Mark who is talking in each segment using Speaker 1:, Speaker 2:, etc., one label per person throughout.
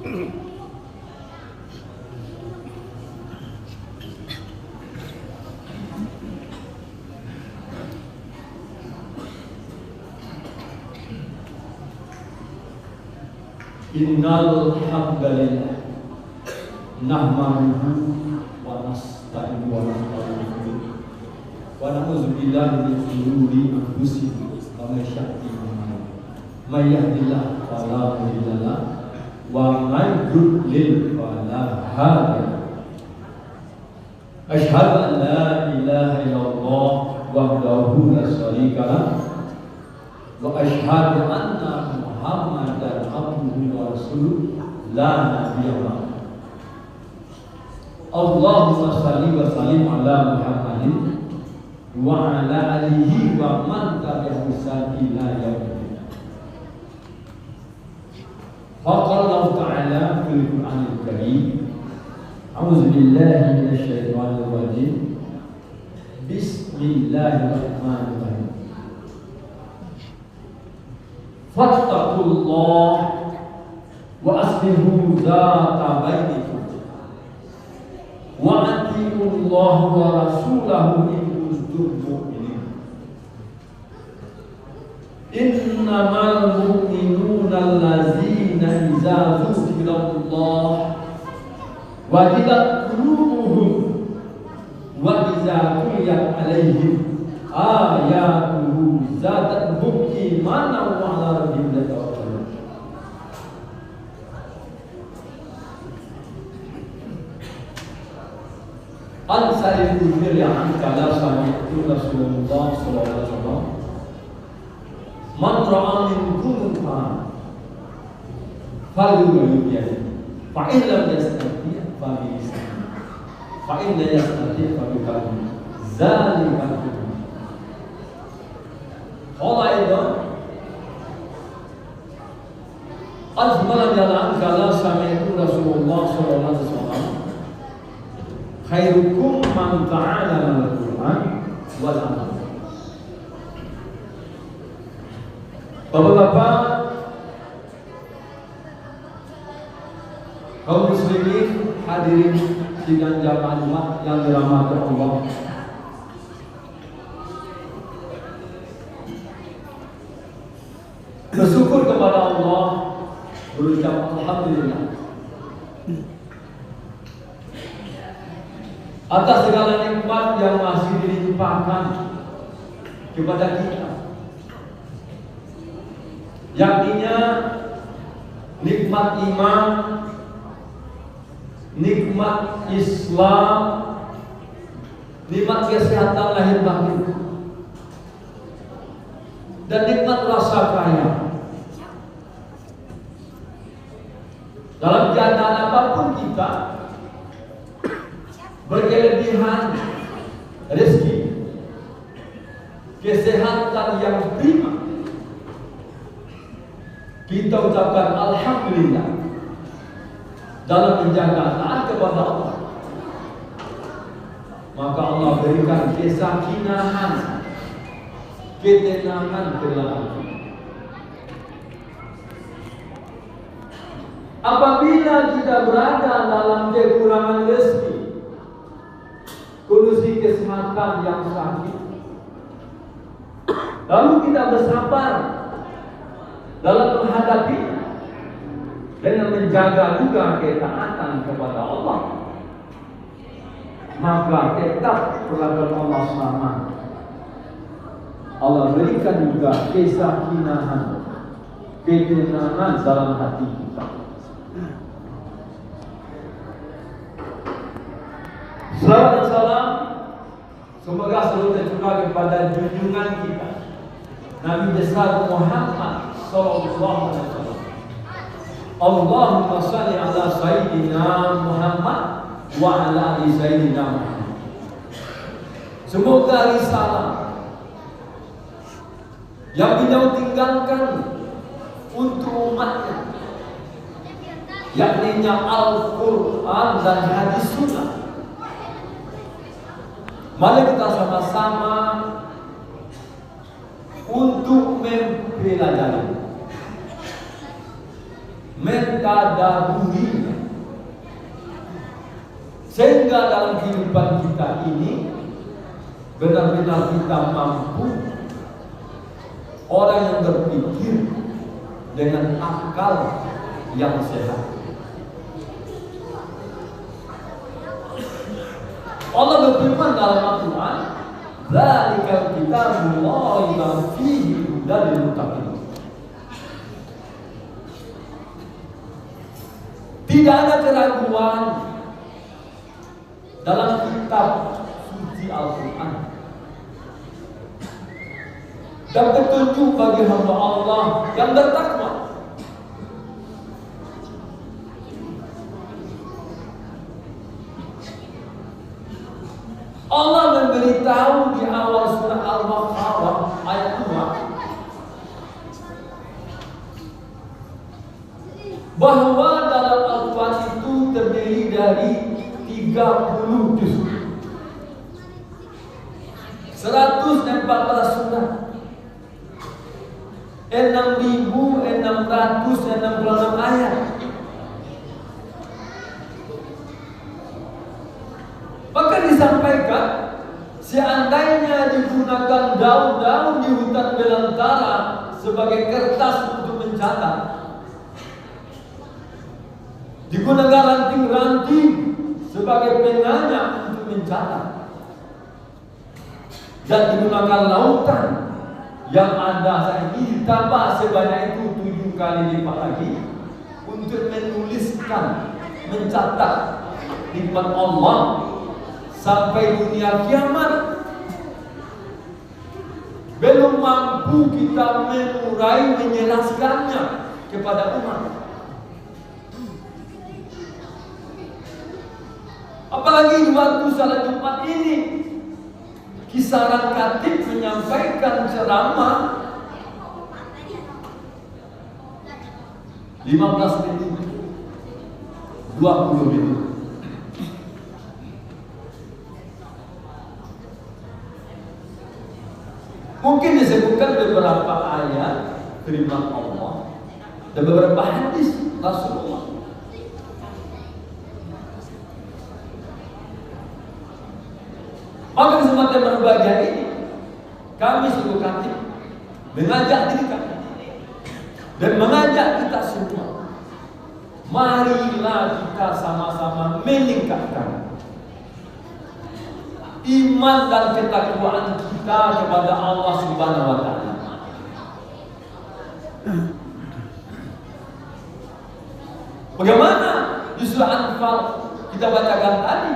Speaker 1: Innal hamdalillah nahmaduhu wa nasta'inuhu wa nastaghfiruh wa na'udzu billahi min shururi anfusina wa min syarri may yahdihillahu fala mudilla lahu wa may yudlil fala hadiya lahu. Asyhadu an la ilaha illallah wahdahu la syarika lahu wa asyhadu anna Muhammadan abduhu wa rasuluh la nabiyya ba'dahu. Allahumma shalli wa sallim ala Muhammadin wa ala alihi wa man tabi'ahu ila yaumil. Qala Allah Ta'ala fil Qur'anil Karim, a'udzu billahi minasy syaithanir rajim. Bismillahirrahmanirrahim. Fattaqullah wa aslihu dzata bainikum wa atiiullaha wa rasulahu in kuntum mu'minin. Innamal mu'minuna allazina idza dzukirallah wajilat qulubuhum wa idza tuliyat 'alaihim ayatuhu zadatuhum imanan wa 'ala rabbihim yatawakkalun. An Sa'id bin Jubair an qala sami'tu Rasulullah sallallahu alaihi wasallam man ra'a minkum munkaran falyughayyirhu biyadihi fa in lam yastati' fa bi lisanihi fa in lam yastati' fa bi qalbihi dzalika qala aidan azmalan jalan qala sami'tu Rasulullah sallallahu alaihi wasallam khairukum man ta'allama al-Qur'an wa 'allama. Bapak-bapak, kaum muslimin, hadirin sidang jamaah Jumat yang dirahmati Allah. Bersyukur kepada Allah, berucap alhamdulillah atas segala nikmat yang masih dilimpahkan kepada kita, yakninya nikmat iman, nikmat Islam, nikmat kesehatan lahir batin, dan nikmat rasa kaya. Dalam keadaan apapun kita berkelebihan rezeki, kesehatan yang prima, kita ucapkan alhamdulillah dalam menjaga taat kepada Allah. Maka Allah berikan kesakinahan, ketenangan dalam hati. Apabila kita berada dalam kekurangan rezeki, kondisi kesehatan yang sakit, lalu kita bersabar dalam menghadapi dengan menjaga juga ketaatan kepada Allah, maka tetap perlakuan Allah sama. Allah berikan juga kesakinahan, ketenangan dalam hati kita. Salawat dan salam semoga selalu tercurah kepada junjungan kita Nabi besar Muhammad sallallahu alaihi wasallam. Allahumma shalli ala sayyidina Muhammad wa ala ali sayyidina Muhammad. Semoga risalah yang beliau tinggalkan untuk umatnya, yakni Al-Quran dan hadis sunnah, mari kita sama-sama untuk mempelajari, mentadaburinya, sehingga dalam kehidupan kita ini benar-benar kita mampu orang yang berpikir dengan akal yang sehat. Allah berfirman dalam Al-Quran, "Dzalikal kitabul la raiba fihi hudan lil muttaqin." Tidak ada keraguan dalam kitab suci Al-Quran dan petunjuk bagi hamba Allah yang bertakwa. Allah memberitahu di awal surah Al-Baqarah ayat 2 bahwa dalam Al-Quran itu terdiri dari 30 juz, 114 surah, 6.666 ayat. Maka disampaikan, seandainya digunakan daun-daun di hutan belantara sebagai kertas untuk mencatat, digunakan ranting-ranting sebagai penanya untuk mencatat, dan digunakan lautan yang ada saat ini ditambah sebanyak itu 7 kali lipat lagi untuk menuliskan, mencatat nikmat Allah sampai dunia kiamat, belum mampu kita mengurai, menjelaskannya kepada umat. Apalagi di waktu salat Jumat ini, kisaran khatib menyampaikan ceramah 15 menit, 20 menit. Mungkin disebutkan beberapa ayat firman Allah dan beberapa hadis Rasulullah. Maka kesempatan berbahagia ini, kami seluruh khatib mengajak diri kami dan mengajak kita semua, marilah kita sama-sama meningkatkan iman dan ketakwaan kita kepada Allah Subhanahu wa Ta'ala. Bagaimana di surah Al-Anfal kita bacakan tadi,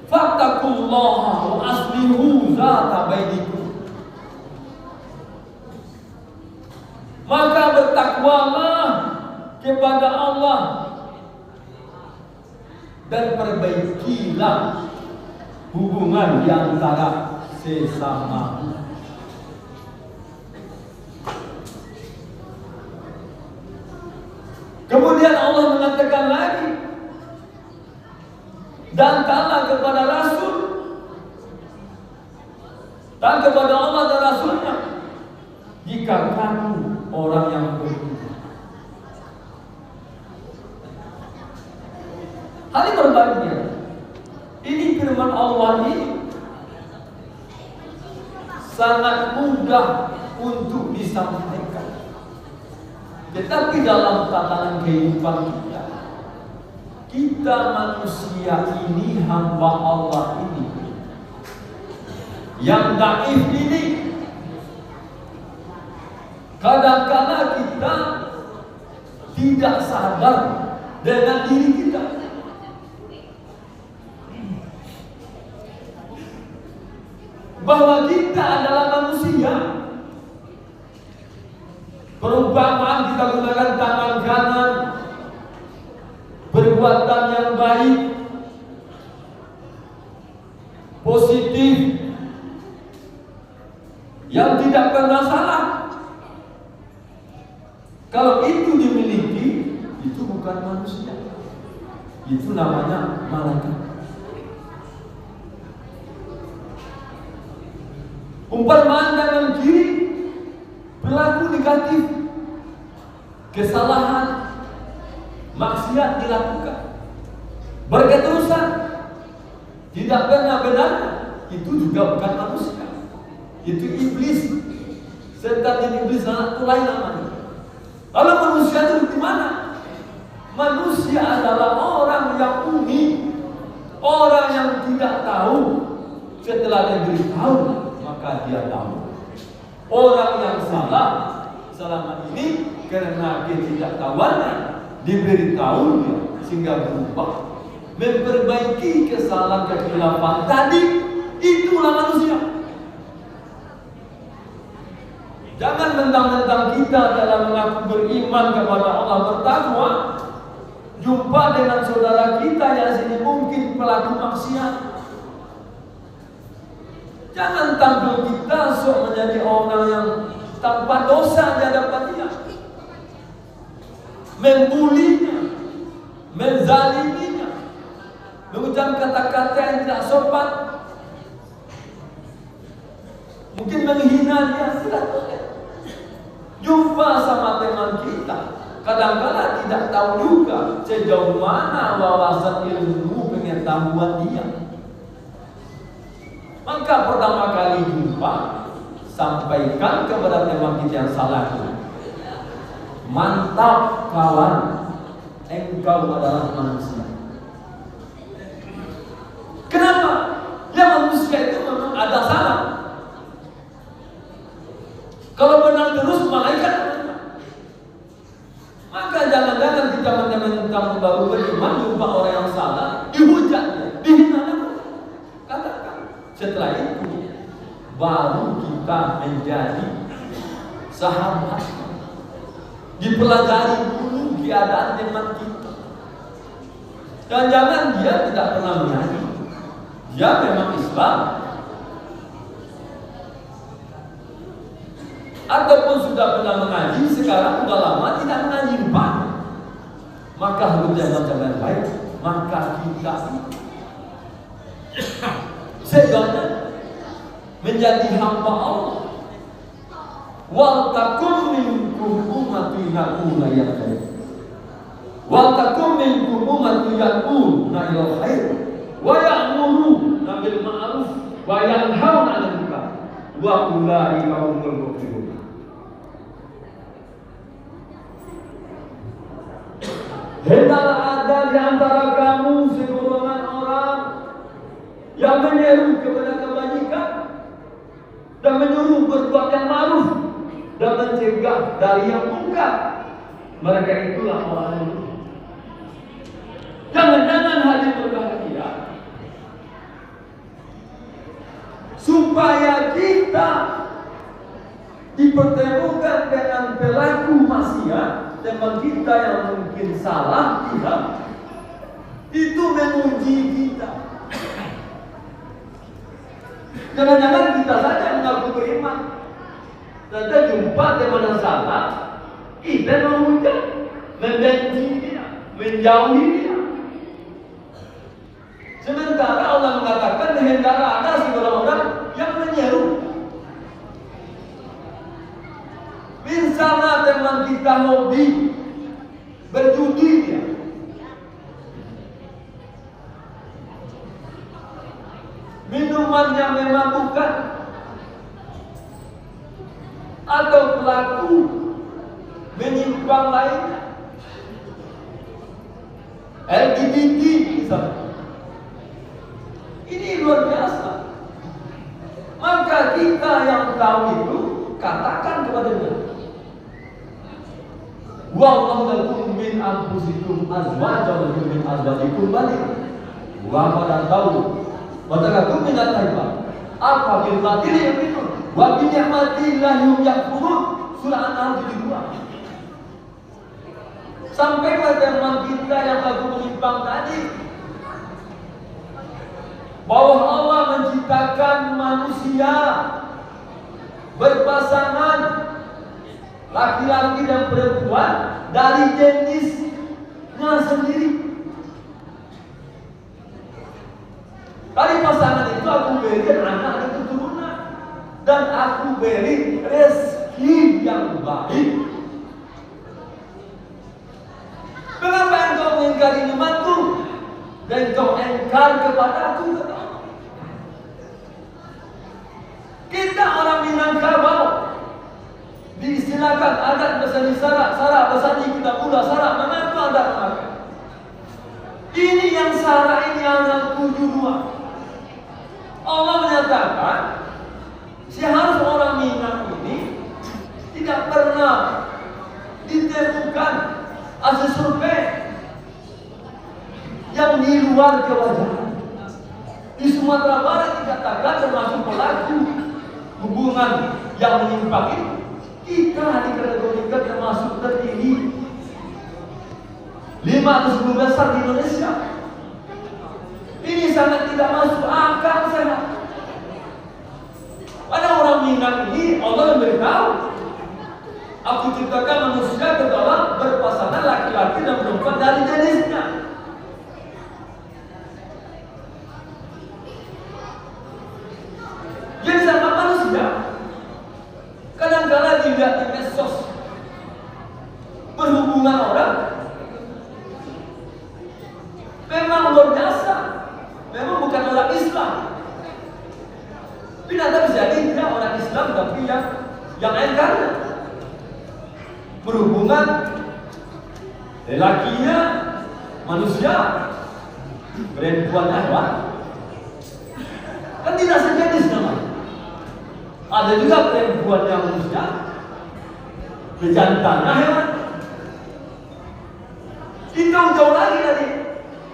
Speaker 1: fattaqullaha wa aslihu zata bainikum, maka bertakwalah kepada Allah dan perbaikilah hubungan di antara sesama. Kemudian Allah mengatakan lagi, dan taatlah kepada Rasul dan kepada Allah dan Rasulnya jika kamu orang yang beriman. Hal ini berbahagia. Ini firman Allah ini sangat mudah untuk disampaikan, tetapi dalam tatanan kehidupan kita manusia ini, hamba Allah ini yang dhaif ini, kadang-kadang kita tidak sadar dengan diri kita. Bahwa kita adalah manusia. Perumpamaan kita gunakan tangan kanan, perbuatan yang baik, positif, yang tidak pernah salah. Kalau itu dimiliki, itu bukan manusia, itu namanya malaikat. Umpamaan tangan kiri berlaku negatif, kesalahan, maksiat dilakukan berketerusan, tidak pernah benar, itu juga bukan manusia, itu iblis. Setan dan iblis itu lain namanya. Lalu manusia itu di mana? Manusia adalah orang yang unik, orang yang tidak tahu. Setelah dia beritahu, maka dia tahu. Orang yang salah selama ini karena ketidaktahuannya diberitahu dia sehingga berubah, memperbaiki kesalahan kekhilafan tadi. Itulah manusia. Jangan mentang-mentang kita dalam mengaku beriman kepada Allah, bertakwa, jumpa dengan saudara kita yang sini mungkin pelaku maksiat. Jangan tampil kita sok menjadi orang yang tanpa dosa di hadapan dia, membulinya, menzaliminya, mengucap kata-kata yang tidak sopan, mungkin menghina dia. Tidak boleh. Jumpa sama teman kita, kadang-kadang tidak tahu juga sejauh mana wawasan ilmu pengetahuan dia. Maka pertama kali jumpa, sampaikan kepada teman kita yang salah itu, mantap kawan, engkau adalah manusia. Kenapa? Ya manusia itu memang ada salah. Kalau benar terus malaikat benar. Maka jangan-jangan kita mentang-mentang baru beriman jumpa orang yang salah, dihujat, dihina. Katakan. Setelah itu baru kita menjadi sahabat. Dipelajari dulu keadaan teman kita. Dan jangan dia tidak pernah mengaji, dia memang Islam, ataupun sudah pernah mengaji, sekarang sudah lama tidak mengaji, maka harus jaga yang baik. Maka kita segala menjadi hamba Allah. Wal takum minkum ummatun yaquluna ya khair. Wal takum minkum ummatun yaquluna ya khair wa ya'muruna bil ma'ruf wa yanhauna 'anil munkar wa ulaika humul muflihun. Hendaklah ada di antara kamu segolongan orang yang menyeru kepada kebajikan dan menyuruh berbuat yang ma'ruf dan mencegah dari yang munkar. Mereka itulah orang yang lurus. Jangan-jangan hadir berbahagia supaya kita dipertemukan dengan pelaku maksiat, teman kita yang mungkin salah tidak, itu menguji kita. Jangan-jangan kita saja mengaku beriman, saja jumpa teman yang salah, kita menghujat, membenci dia, menjauhi dia. Sementara Allah mengatakan hendaklah ada segala orang yang menyeru. Misalnya teman kita hobi berjudi dia, minuman yang memabukkan, atau pelaku menyimpang lainnya, LGBT misalnya. Ini luar biasa. Maka kita yang tahu itu katakan kepada dia, wallahu lakum min anfusikum azwajan wa min azwajikum banin wa pada tahu watakakum min at-tayyibat apa bil batil yaminun wa bi ni'matillah yakfurun. Surah An-Nahl 72. Sampai pada teman kita yang aku menyimpang tadi, bahwa Allah menciptakan manusia berpasangan laki-laki dan perempuan dari jenisnya sendiri. Dari pasangan itu aku beri anak dan keturunan, dan aku beri rezeki yang baik. Kenapa yang mengingkari nikmatku dan kau engkar kepadaku, kata Allah. Kita orang Minangkabau diistilahkan adat bersani sarak, sarak bersani kita pula sarak, mengaku adat mengaku. Ini yang sarak, ini yang 72. Allah menyatakan seharusnya orang Minang ini tidak pernah ditemukan hasil survei yang di luar kewajaran. Di Sumatera Barat dikatakan termasuk pelaku hubungan yang menyimpang itu, kita dikategorikan termasuk tertinggi 5 atau 10 besar di Indonesia. Ini sangat tidak masuk akal saya. Pada orang Minang ini Allah memberitahu, aku ciptakan manusia ke dalam berpasangan laki-laki dan perempuan dari jenisnya. Jadi sama manusia kadang-kadang dilihat di medsos berhubungan orang memang luar biasa, memang bukan orang Islam. Tidak bisa jadi dia orang Islam tapi yang engkarnya berhubungan lelakinya manusia, perempuannya hewan. Kan tidak sejenis namanya. Ada juga perempuan yang manusia, pejantannya hewan. Itu jauh lagi dari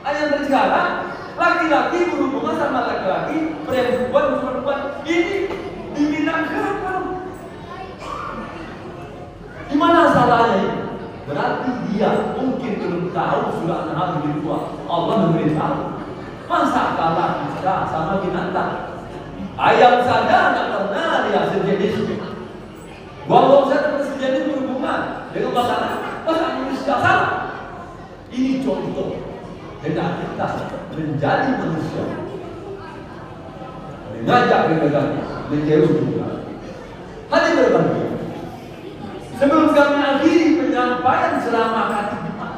Speaker 1: ayat dari sekarang. Laki-laki berhubungan sama laki-laki, perempuan. Ini di Minangkabau. Di mana salahnya ini? Berarti dia mungkin belum tahu sudah anak lebih tua. Allah memberitahu. Masa kalah kita sama binatang? Ayam saja tidak pernah lihat sejenis. Walau saya pernah sejenis berhubungan dengan pasangan manusia sama. Ini contoh. Tidak kita menjadi manusia, mengajak kepada menjauh Tuhan. Hanya berbagi. Sebelum kami akhiri penyampaian ceramah kata Jumat,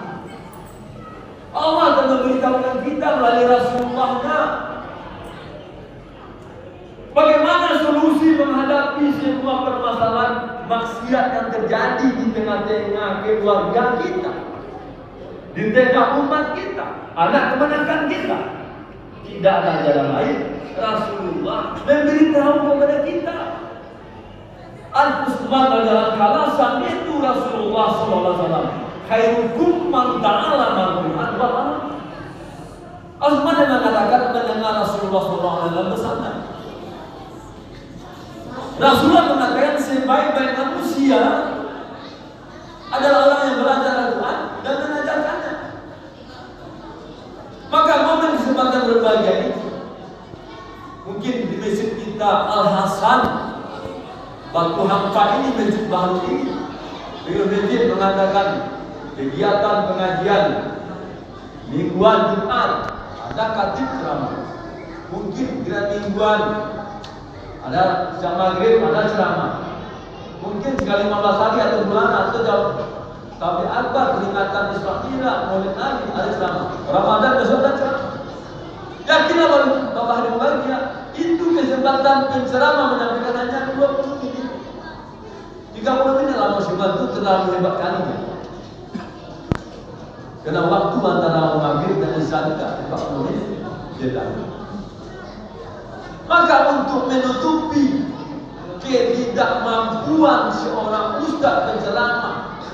Speaker 1: Allah akan memberitahukan kita melalui Rasulullah-Nya bagaimana solusi menghadapi semua permasalahan maksiat yang terjadi di tengah-tengah keluarga kita, di tengah umat kita, anak kemenakan kita. Tidak ada jalan lain. Rasulullah memberitahu kepada kita. Al-Qusman adalah kalasan itu Rasulullah SAW. Khairukum man ta'ala al-Quran wal-amal. Al-Qusman yang mengatakan mendengar Rasulullah SAW bersama. Rasulullah mengatakan sebaik-baik manusia adalah orang yang belajar Al-Quran dan mengajarkannya. Maka momen kesempatan berbahagia ini mungkin di masjid kita Al-Hasan waktu hampa ini, masjid baru ini, beliau masjid mengadakan kegiatan pengajian mingguan Jumat, ada khatib ceramah. Mungkin kira mingguan ada jam maghrib, ada ceramah. Mungkin sekali 15 hari atau bulan atau jauh. Tapi akbar peringatan Isra Maulid Nabi ada ceramah. Ramadan besok ada ceramah. Yakinlah Bapak hari bahagia. Itu kesempatan penceramah menyampaikan hanya 20 menit. 30 menit lah musibah itu terlalu hebat kalinya. Karena waktu antara maghrib dan isya tidak 40 menit jeda. Maka untuk menutupi ketidakmampuan seorang ustaz penceramah,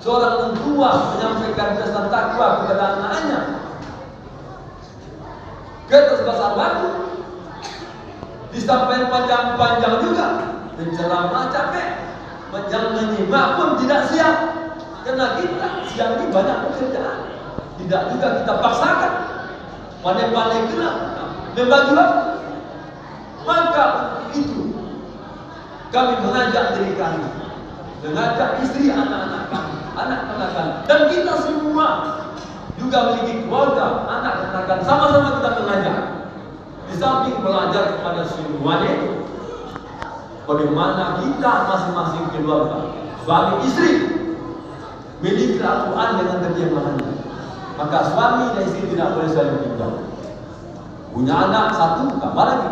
Speaker 1: seorang orang tua menyampaikan pesan takwa kepada anaknya, kita sebesar waktu disampaikan panjang-panjang juga, penceramah capek, menyimak pun tidak siap, karena kita siang ini banyak pekerjaan, tidak juga kita paksakan, pandai-pandai gelap membagi waktu. Maka itu kami mengajak diri kami, mengajak istri anak-anak kami, anak-anak kami, dan kita semua juga memiliki keluarga, anak-anak kami, sama-sama kita mengajak. Di samping belajar kepada semuanya itu, bagaimana kita masing-masing keluarga, suami istri, memiliki Al-Quran dengan terjemahannya. Maka suami dan istri tidak boleh saling tinggal. Punya anak 1 tambah lagi,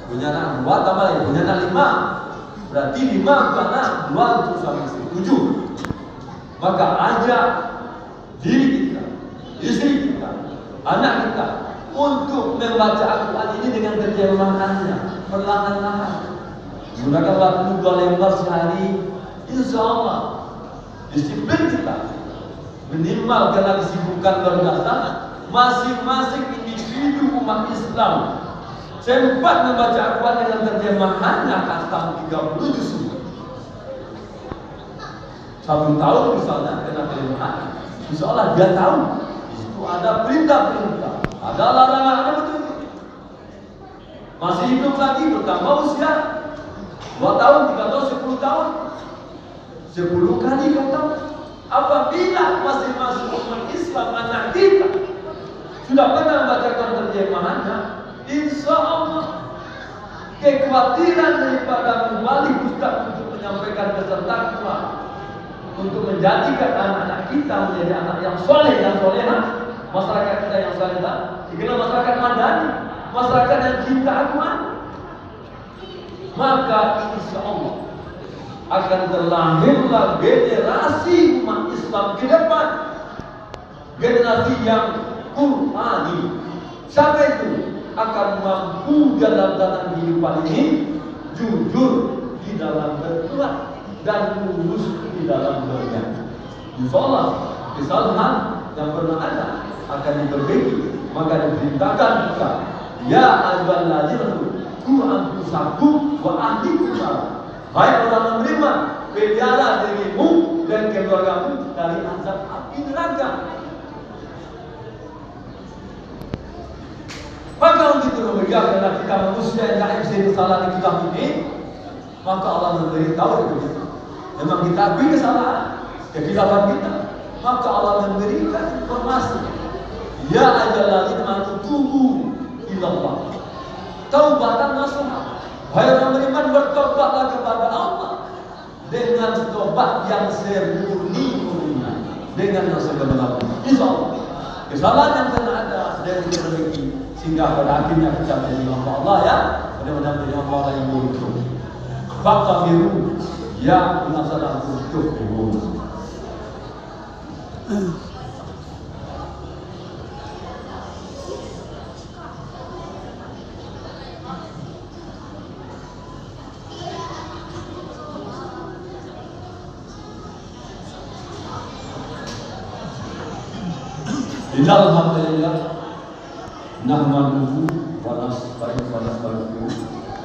Speaker 1: punya anak 2 tambah lagi, punya anak 5. Berarti 5 untuk anak, 2 untuk suami istri, 7. Maka ajak diri kita, istri kita, anak kita untuk membaca Al-Quran ini dengan terjemahannya perlahan-lahan. Gunakan waktu 2 lembar sehari. Insya Allah disiplin kita minimal kesibukan berdasarkan masing-masing individu umat Islam sempat membaca Al-Quran dengan terjemahannya khatam 30 juz. 1 tahun misalnya kena terjemahan, insya Allah dia tahu di situ ada perintah-perintah, ada larangan, ada betul. Masih hidup lagi bertambah usia 2 tahun, 3 tahun, 10 tahun, 10 kali khatam. Apabila masing-masing umat Islam anak kita sudah pernah membacakan terjemahannya, insya Allah kekhawatiran daripada kembali Ustaz untuk menyampaikan pesan takwa, untuk menjadikan anak-anak kita menjadi anak yang soleh, yang solehah, masyarakat kita yang solehah, dikenal masyarakat madani, masyarakat yang cinta Al-Quran, maka insya Allah akan terlahirlah generasi umat Islam ke depan, generasi yang Qur'ani. Siapa itu akan mampu dalam kehidupan ini jujur di dalam berbuat dan lurus di dalam bernyanyi. Insya Allah kesalahan yang pernah ada akan diperbaiki. Maka diperintahkan kita, ya ayyuhalladzina qu anfusakum wa ahlikum nar. Hai orang beriman, pelihara dirimu dan keluargamu dari azab api neraka. Maka untuk itu karena kita manusia yang tak bisa kesalahan kita ini, maka Allah memberitahu kita. Memang kita akui kesalahan, kekhilafan kita, maka Allah memberikan informasi. Ya ayyuhalladzina tubu ilallah taubatan nasuha. Hai orang beriman, bertobatlah kepada Allah dengan tobat yang semurni-murninya, dengan yang sebenarnya. Insya Allah kesalahan yang pernah ada dari diperbaiki sehingga pada akhirnya kita menjadi hamba Allah, ya benar-benar menjadi hamba Allah yang beruntung. Fakta biru ya penasaran untuk ibu. Alhamdulillah nahmaduhu wa nasta'inuhu wa nastaghfiruh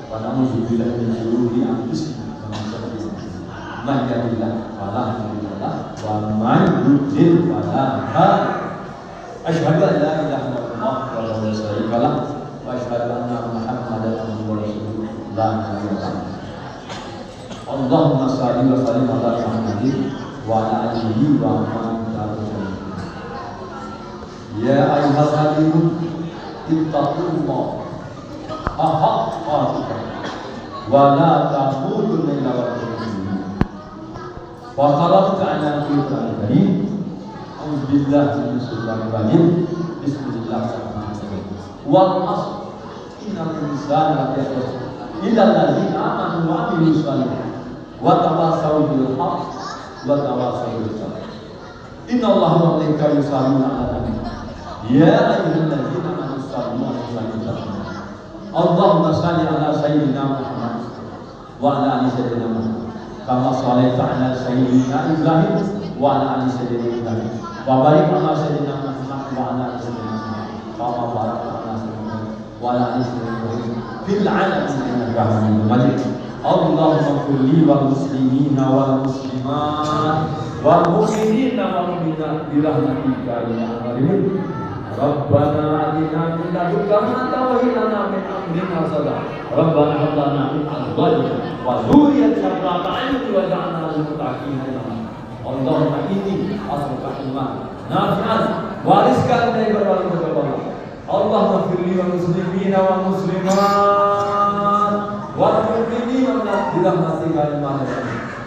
Speaker 1: wa na'udzu billahi min shururi anfusina wa min sayyiati a'malina. Man yahdihillahu fala mudilla lahu wa man yudlil fala hadiya lahu. Asyhadu an la ilaha illallah wa la syarika lahu wa asyhadu anna Muhammadan abduhu wa rasuluh la nabiyya ba'dahu. Allahumma shalli wa sallim ala Muhammadin wa ala alihi wa sahbihi. Ya ayyuhalladzina ittaqullah haqqa tuqatih wa la tamutunna illa wa antum muslimun. Wa qala ta'ala fi al-karim, a'udzu billahi minash shaitanir rajim. Bismillahirrahmanirrahim. Wal 'ashr innal insana lafi khusr illa alladzina amanu wa 'amilus shalihat wa tawassaw bil haqq wa tawassaw bis sabr. Innallaha wa malaikatahu yusalluna 'alan nabi. Ya ayyuhalladzina amanu sallu 'alaihi wa sallimu. Allahumma shalli 'ala sayyidina Muhammad wa 'ala ali sayyidina Muhammad kama shallaita 'ala sayyidina Ibrahim wa 'ala ali sayyidina Ibrahim wa barik 'ala sayyidina Muhammad wa 'ala ali sayyidina Muhammad kama barakta 'ala sayyidina wa 'ala ali sayyidina Ibrahim fil 'alamin innaka Hamidum Majid. Allahumma kulli wal muslimina wal muslimat wal mu'minina wal mu'minat bi rahmatika ya arhamar. Rabbana atina min ladunka rahmatan wa hab lana min amrina rashada. Rabbana hab lana min azwajina wa dhurriyyatina qurrata a'yun waj'alna lil muttaqina imama. Allahumma inni as'aluka ilman nafi'an wa rizqan tayyiban wa taqabbal. Allahumma firli wal muslimina wal muslimat wal mu'minina bi rahmatika ya arhamar.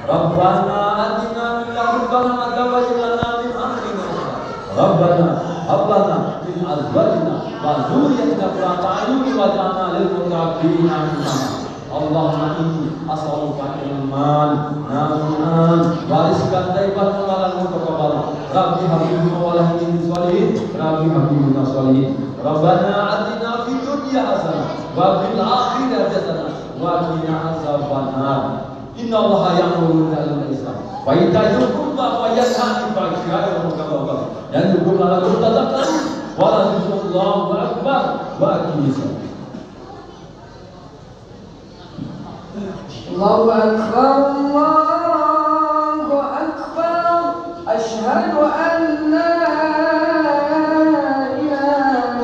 Speaker 1: Rabbana atina min ladunka rahmatan wa hab lana min amrina rashada. Rabbana hablana min azwajina wa dzurriyyatina qurrata a'yun waj'alna lil muttaqina imama. Allahumma inni as'aluka ilman nafi'an wa rizqan thayyiban wa amalan mutaqabbalan. Rabbi hab li wa lahum min sholihin, Rabbi hab li min sholihin. Rabbana atina fid dunya hasanah wa fil akhirati hasanah wa qina azabannar. Innallaha ya'muru bil 'adli wal ihsan wa ita'i dzil qurba wa yanha 'anil fahsya'i wal munkari wal baghi. Ya'idhukum la'allakum tadhakkarun wa la dzikrullahi akbar wa aqimis shalah.
Speaker 2: Allahu akbar, Allahu akbar, asyhadu an la